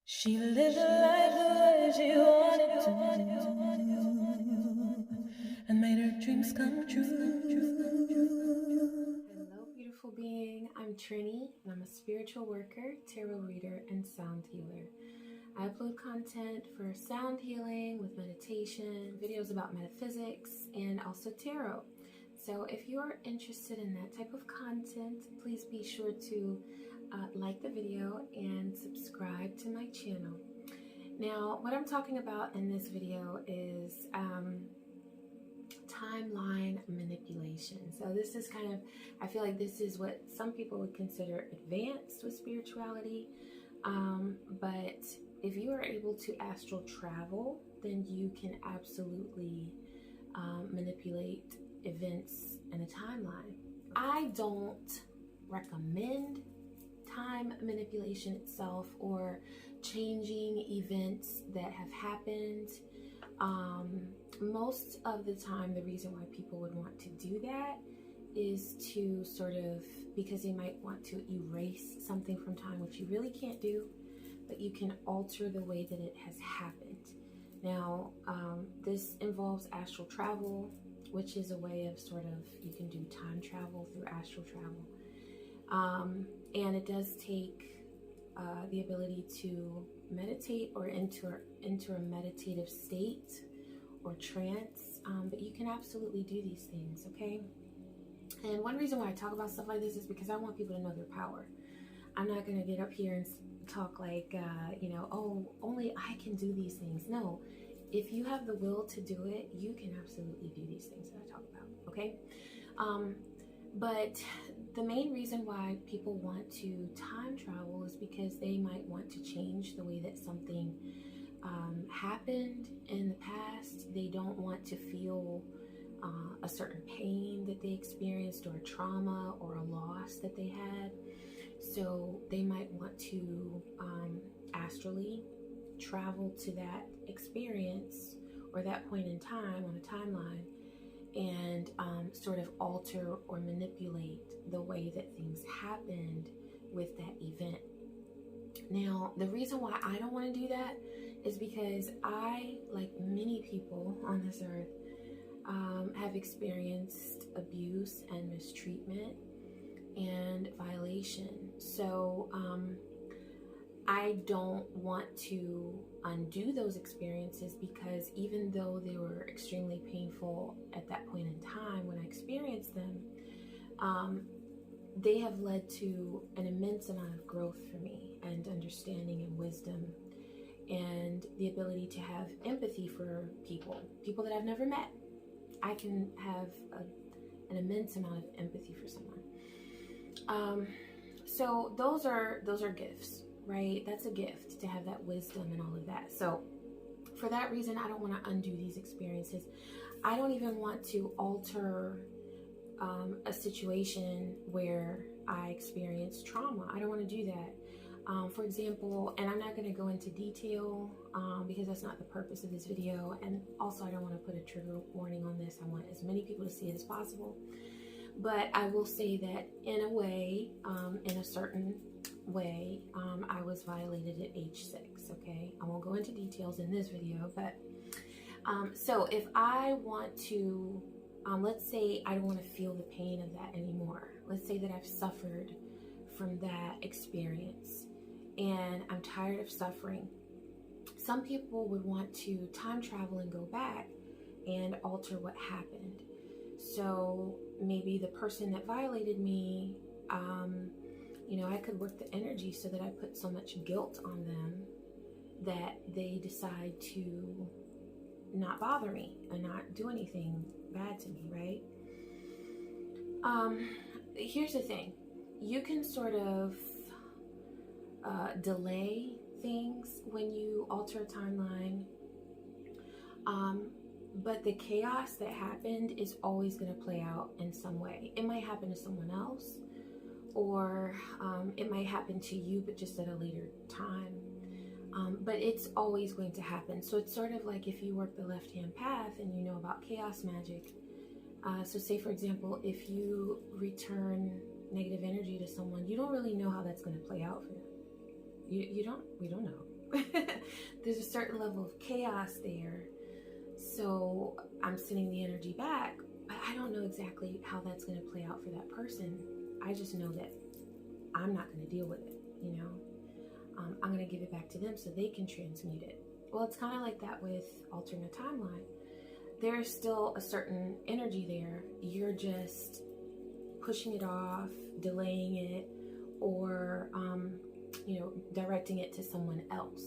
She lived life the way she wanted to and made her dreams come true. Hello, beautiful being. I'm Trini, and I'm a spiritual worker, tarot reader, and sound healer. I upload content for sound healing with meditation, videos about metaphysics, and also tarot. So if you are interested in that type of content, please be sure to like the video and subscribe to my channel. Now, what I'm talking about in this video is timeline manipulation. So this is kind of, I feel like this is what some people would consider advanced with spirituality. But if you are able to astral travel, then you can absolutely manipulate events in a timeline. I don't recommend time manipulation itself or changing events that have happened. Most of the time, the reason why people would want to do that is to sort of, because they might want to erase something from time, which you really can't do, but you can alter the way that it has happened. Now, this involves astral travel, which is a way of sort of, you can do time travel through astral travel. And it does take the ability to meditate or enter a meditative state or trance, but you can absolutely do these things, okay? And one reason why I talk about stuff like this is because I want people to know their power. I'm not going to get up here and talk like, oh, only I can do these things. No, if you have the will to do it, you can absolutely do these things that I talk about, okay? But the main reason why people want to time travel is because they might want to change the way that something happened in the past. They don't want to feel a certain pain that they experienced, or a trauma or a loss that they had. So they might want to astrally travel to that experience or that point in time on a timeline and sort of alter or manipulate the way that things happened with that event. Now, the reason why I don't want to do that is because I, like many people on this earth, have experienced abuse and mistreatment and violation. So I don't want to undo those experiences, because even though they were extremely painful at that point in time when I experienced them, they have led to an immense amount of growth for me, and understanding and wisdom, and the ability to have empathy for people that I've never met. I can have an immense amount of empathy for someone. So those are gifts, right? That's a gift to have that wisdom and all of that. So for that reason, I don't want to undo these experiences. I don't even want to alter a situation where I experienced trauma. I don't want to do that. For example, and I'm not going to go into detail because that's not the purpose of this video. And also, I don't want to put a trigger warning on this. I want as many people to see it as possible. But I will say that in a way, in a certain way, I was violated at age 6, okay? I won't go into details in this video, but so if I want to, let's say I don't want to feel the pain of that anymore. Let's say that I've suffered from that experience and I'm tired of suffering. Some people would want to time travel and go back and alter what happened. So maybe the person that violated me, I could work the energy so that I put so much guilt on them that they decide to not bother me and not do anything bad to me, right? Here's the thing. You can sort of delay things when you alter a timeline. But the chaos that happened is always going to play out in some way. It might happen to someone else, or it might happen to you, but just at a later time. But it's always going to happen. So it's sort of like if you work the left-hand path and you know about chaos magic. So say, for example, if you return negative energy to someone, you don't really know how that's going to play out for them. We don't know. There's a certain level of chaos there. So I'm sending the energy back, but I don't know exactly how that's going to play out for that person. I just know that I'm not going to deal with it, you know. I'm going to give it back to them so they can transmute it. Well, it's kind of like that with alternate timeline. There's still a certain energy there. You're just pushing it off, delaying it, or directing it to someone else.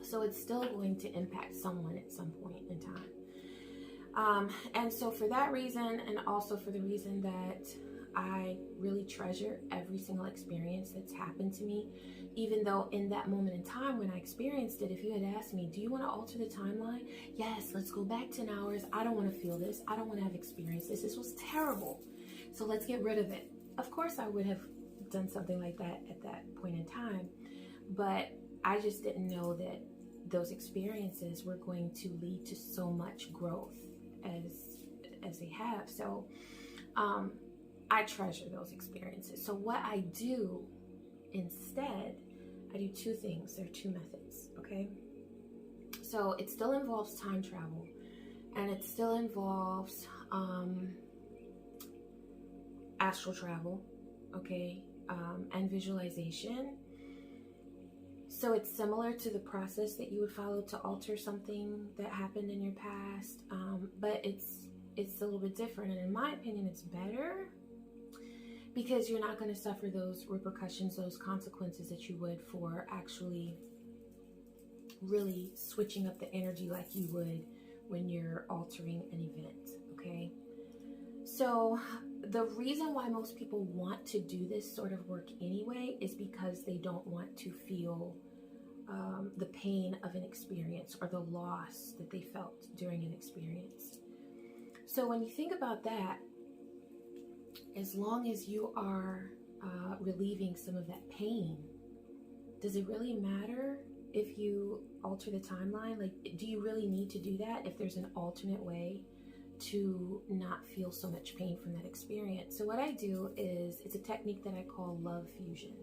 So it's still going to impact someone at some point in time. And so for that reason, and also for the reason that I really treasure every single experience that's happened to me, even though in that moment in time when I experienced it, if you had asked me, do you want to alter the timeline? Yes, let's go back 10 hours. I don't want to feel this. I don't want to have experienced this. This was terrible. So let's get rid of it. Of course, I would have done something like that at that point in time, but I just didn't know that those experiences were going to lead to so much growth as they have. So I treasure those experiences. So what I do instead, I do two things. There are two methods, okay? So it still involves time travel, and it still involves astral travel, okay, and visualization. So it's similar to the process that you would follow to alter something that happened in your past, but it's a little bit different. And in my opinion, it's better because you're not going to suffer those repercussions, those consequences that you would for actually really switching up the energy like you would when you're altering an event, okay? So the reason why most people want to do this sort of work anyway is because they don't want to feel the pain of an experience or the loss that they felt during an experience. So when you think about that, as long as you are relieving some of that pain, does it really matter if you alter the timeline? Like, do you really need to do that if there's an alternate way to not feel so much pain from that experience? So what I do is, it's a technique that I call love fusion.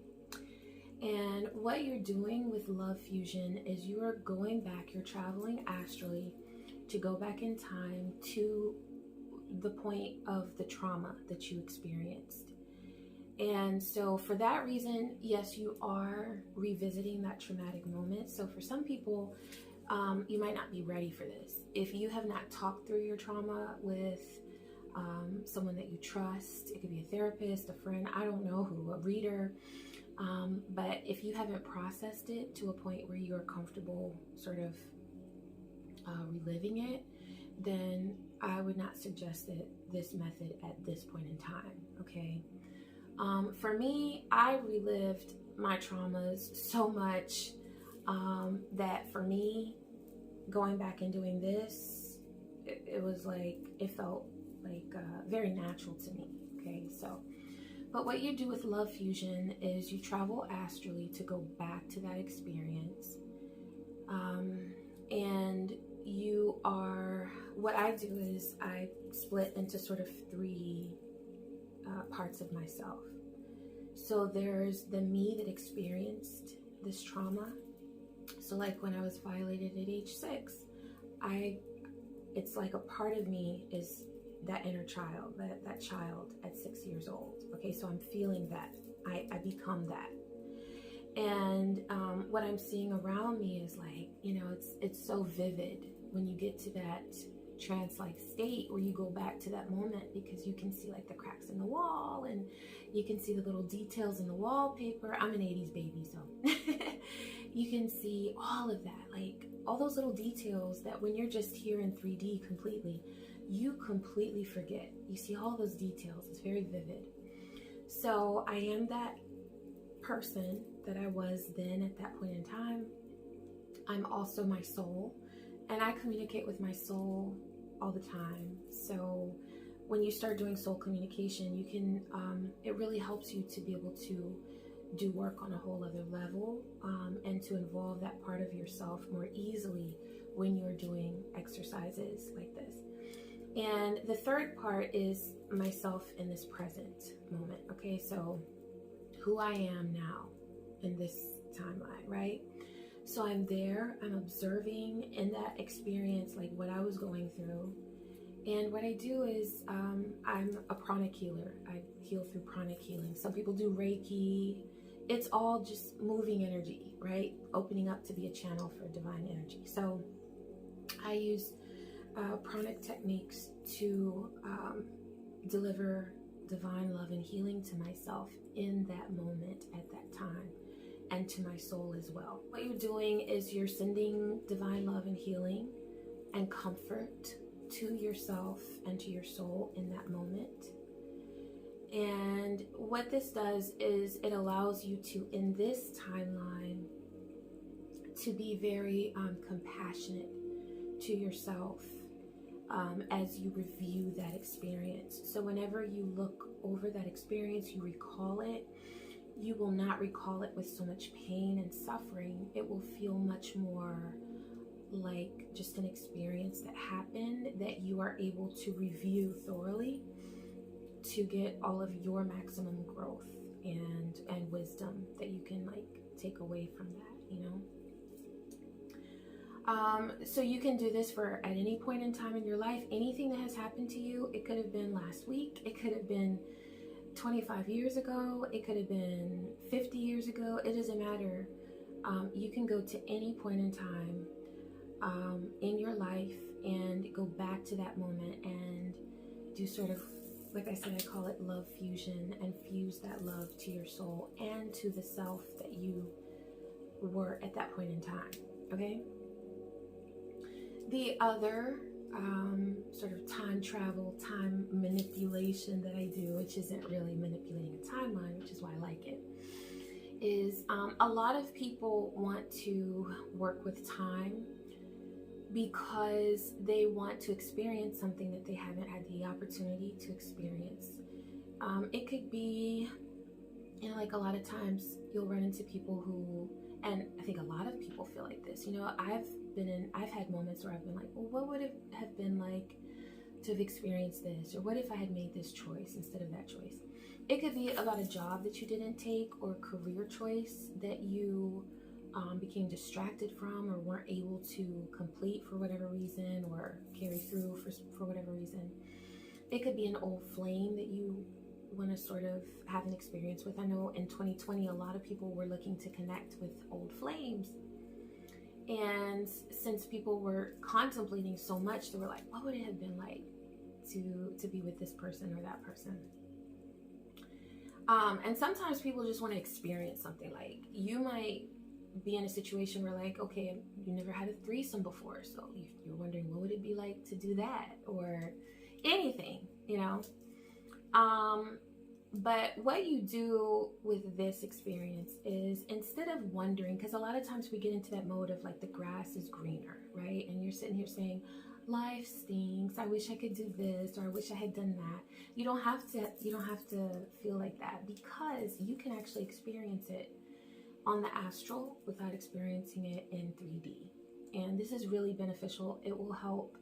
And what you're doing with love fusion is you are going back, you're traveling astrally to go back in time to the point of the trauma that you experienced. And so for that reason, yes, you are revisiting that traumatic moment. So for some people, you might not be ready for this. If you have not talked through your trauma with someone that you trust, it could be a therapist, a friend, I don't know who, a reader, but if you haven't processed it to a point where you are comfortable sort of reliving it, then I would not suggest this method at this point in time, okay? For me, I relived my traumas so much that for me, going back and doing this, it was like, it felt like very natural to me, okay? So, but what you do with love fusion is you travel astrally to go back to that experience. And you are, what I do is I split into sort of three parts of myself. So there's the me that experienced this trauma. So like when I was violated at age 6, it's like a part of me is that inner child, that child at 6 years old. Okay, so I'm feeling that. I become that. And what I'm seeing around me is like, you know, it's so vivid when you get to that trance-like state where you go back to that moment, because you can see like the cracks in the wall and you can see the little details in the wallpaper. I'm an 80s baby, so you can see all of that, like all those little details that when you're just here in 3D completely, you completely forget. You see all those details. It's very vivid. So I am that person that I was then at that point in time. I'm also my soul, and I communicate with my soul all the time. So when you start doing soul communication, you can, it really helps you to be able to do work on a whole other level, and to involve that part of yourself more easily when you're doing exercises like this. And the third part is myself in this present moment. Okay, so who I am now in this timeline, right? So I'm there, I'm observing in that experience, like what I was going through. And what I do is I'm a pranic healer. I heal through pranic healing. Some people do Reiki. It's all just moving energy, right? Opening up to be a channel for divine energy. So I use pranic techniques to deliver divine love and healing to myself in that moment at that time, and to my soul as well. What you're doing is you're sending divine love and healing and comfort to yourself and to your soul in that moment. And what this does is it allows you to, in this timeline, to be very compassionate to yourself as you review that experience. So whenever you look over that experience, you recall it, you will not recall it with so much pain and suffering. It will feel much more like just an experience that happened that you are able to review thoroughly to get all of your maximum growth and wisdom that you can like take away from that, you know. So you can do this for at any point in time in your life. Anything that has happened to you, it could have been last week, it could have been 25 years ago, it could have been 50 years ago, it doesn't matter. You can go to any point in time in your life and go back to that moment and do sort of, like I said, I call it love fusion, and fuse that love to your soul and to the self that you were at that point in time, okay? The other sort of time travel, time manipulation that I do, which isn't really manipulating a timeline, which is why I like it, is a lot of people want to work with time because they want to experience something that they haven't had the opportunity to experience. It could be, you know, like a lot of times you'll run into people who, and I think a lot of people feel like this, you know, I've had moments where I've been like, well, what would it have been like to have experienced this? Or what if I had made this choice instead of that choice? It could be about a job that you didn't take, or a career choice that you became distracted from or weren't able to complete for whatever reason, or carry through for whatever reason. It could be an old flame that you want to sort of have an experience with. I know in 2020, a lot of people were looking to connect with old flames. And since people were contemplating so much, they were like, what would it have been like to be with this person or that person? And sometimes people just want to experience something. Like, you might be in a situation where, like, okay, you never had a threesome before, so you're wondering what would it be like to do that, or anything, you know. But what you do with this experience is, instead of wondering, because a lot of times we get into that mode of like the grass is greener, right? And you're sitting here saying, life stinks, I wish I could do this, or I wish I had done that. You don't have to feel like that, because you can actually experience it on the astral without experiencing it in 3D. And this is really beneficial. It will help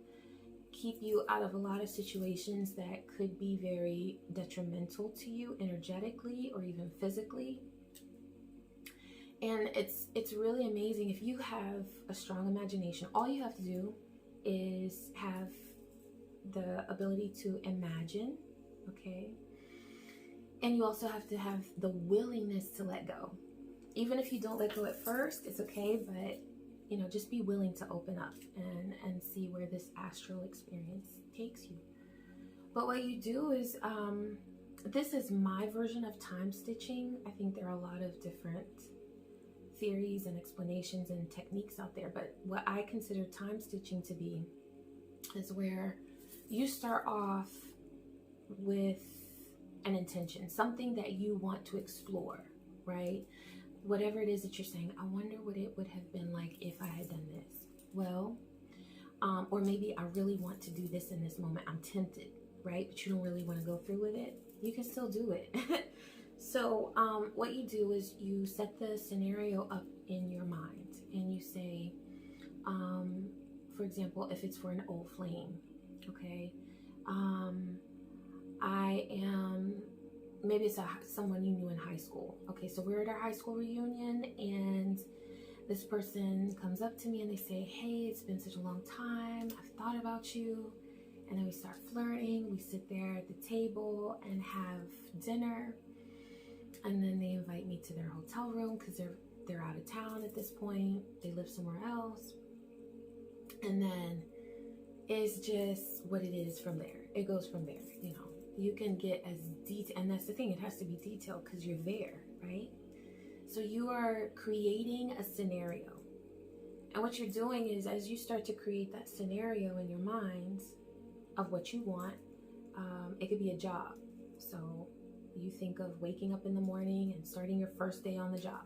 keep you out of a lot of situations that could be very detrimental to you energetically or even physically. And it's really amazing. If you have a strong imagination, all you have to do is have the ability to imagine, okay? And you also have to have the willingness to let go. Even if you don't let go at first, it's okay, but you know, just be willing to open up and see where this astral experience takes you. But what you do is, this is my version of time stitching. I think there are a lot of different theories and explanations and techniques out there, but what I consider time stitching to be is where you start off with an intention, something that you want to explore, right? Whatever it is that you're saying, I wonder what it would have been like if I had done this. Well, or maybe I really want to do this in this moment. I'm tempted, right? But you don't really want to go through with it. You can still do it. So what you do is you set the scenario up in your mind, and you say, for example, if it's for an old flame, okay, I am, maybe it's someone you knew in high school. Okay, so we're at our high school reunion, and This person comes up to me and they say, hey, it's been such a long time. I've thought about you. And then we start flirting. We sit there at the table and have dinner. And then they invite me to their hotel room because they're out of town at this point. They live somewhere else. And then it's just what it is from there. It goes from there, you know. You can get as detailed, and that's the thing, it has to be detailed because you're there, right? So you are creating a scenario. And what you're doing is, as you start to create that scenario in your mind of what you want, it could be a job. So you think of waking up in the morning and starting your first day on the job,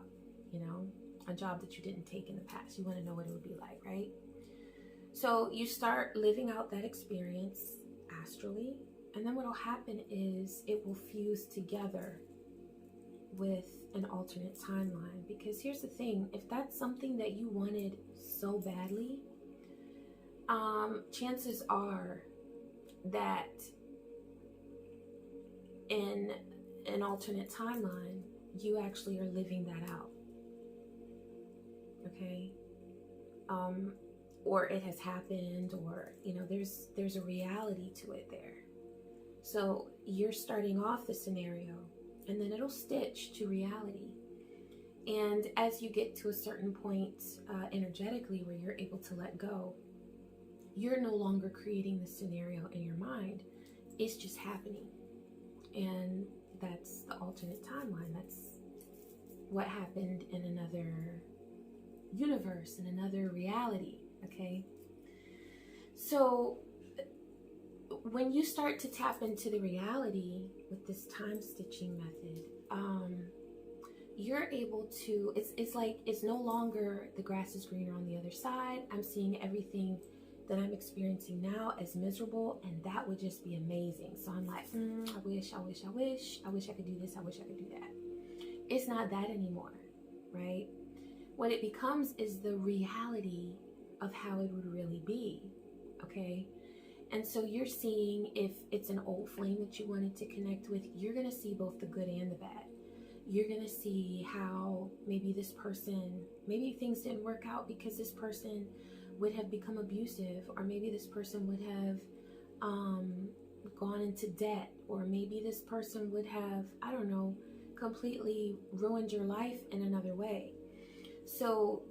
you know, a job that you didn't take in the past. You want to know what it would be like, right? So you start living out that experience astrally, and then what will happen is it will fuse together with an alternate timeline. Because here's the thing, if that's something that you wanted so badly, chances are that in an alternate timeline, you actually are living that out. Okay? Or it has happened, or, you know, there's a reality to it there. So you're starting off the scenario, and then it'll stitch to reality. And as you get to a certain point energetically where you're able to let go, you're no longer creating the scenario in your mind. It's just happening. And that's the alternate timeline. That's what happened in another universe, in another reality. Okay? So when you start to tap into the reality with this time stitching method, you're able to, it's like, it's no longer the grass is greener on the other side. I'm seeing everything that I'm experiencing now as miserable, and that would just be amazing. So I'm like, I wish I could do this, I wish I could do that. It's not that anymore, right? What it becomes is the reality of how it would really be, okay? And so you're seeing, if it's an old flame that you wanted to connect with, you're going to see both the good and the bad. You're going to see how maybe this person, maybe things didn't work out because this person would have become abusive, or maybe this person would have gone into debt, or maybe this person would have, I don't know, completely ruined your life in another way. So,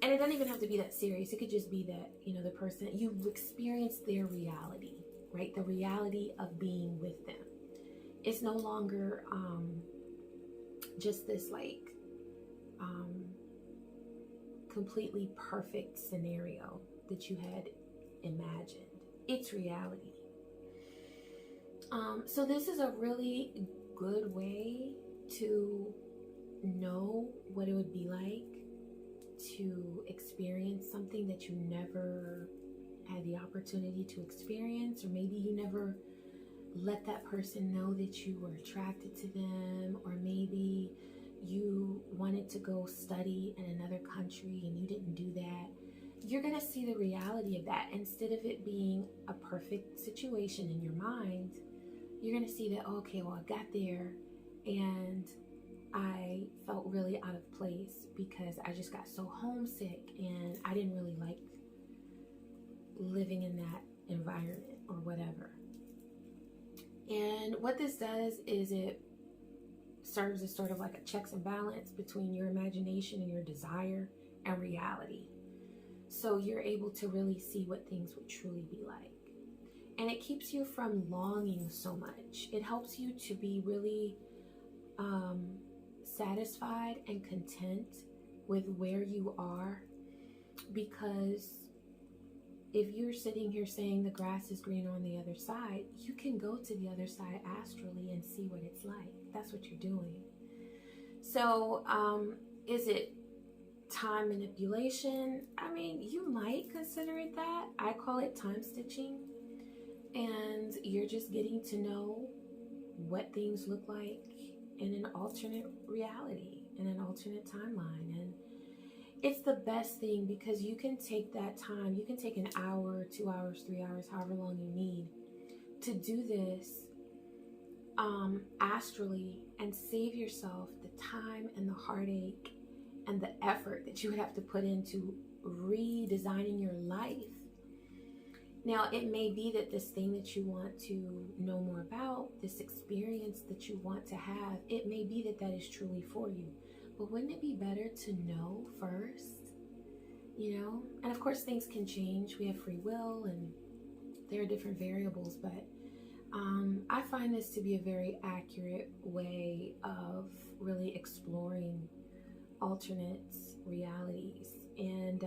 and it doesn't even have to be that serious. It could just be that, you know, the person, you've experienced their reality, right? The reality of being with them. It's no longer just this like completely perfect scenario that you had imagined. It's reality. So this is a really good way to know what it would be like to experience something that you never had the opportunity to experience, or maybe you never let that person know that you were attracted to them, or maybe you wanted to go study in another country and you didn't do that. You're going to see the reality of that. Instead of it being a perfect situation in your mind, you're going to see that, okay, well, I got there and I felt really out of place because I just got so homesick and I didn't really like living in that environment or whatever. And what this does is it serves as sort of like a checks and balance between your imagination and your desire and reality. So you're able to really see what things would truly be like. And it keeps you from longing so much. It helps you to be really satisfied and content with where you are, because if you're sitting here saying the grass is greener on the other side, you can go to the other side astrally and see what it's like. That's what you're doing. So is it time manipulation? I mean, you might consider it that. I call it time stitching. And you're just getting to know what things look like in an alternate reality, in an alternate timeline. And it's the best thing because you can take that time. You can take an hour, 2 hours, 3 hours, however long you need to do this astrally and save yourself the time and the heartache and the effort that you would have to put into redesigning your life. Now, it may be that this thing that you want to know more about, this experience that you want to have, it may be that that is truly for you. But wouldn't it be better to know first? You know? And of course, things can change. We have free will and there are different variables, but I find this to be a very accurate way of really exploring alternate realities. And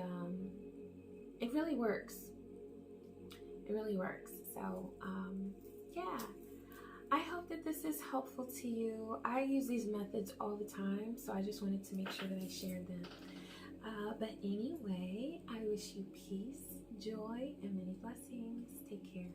it really works. It really works. So, yeah. I hope that this is helpful to you. I use these methods all the time, so I just wanted to make sure that I shared them. But anyway, I wish you peace, joy, and many blessings. Take care.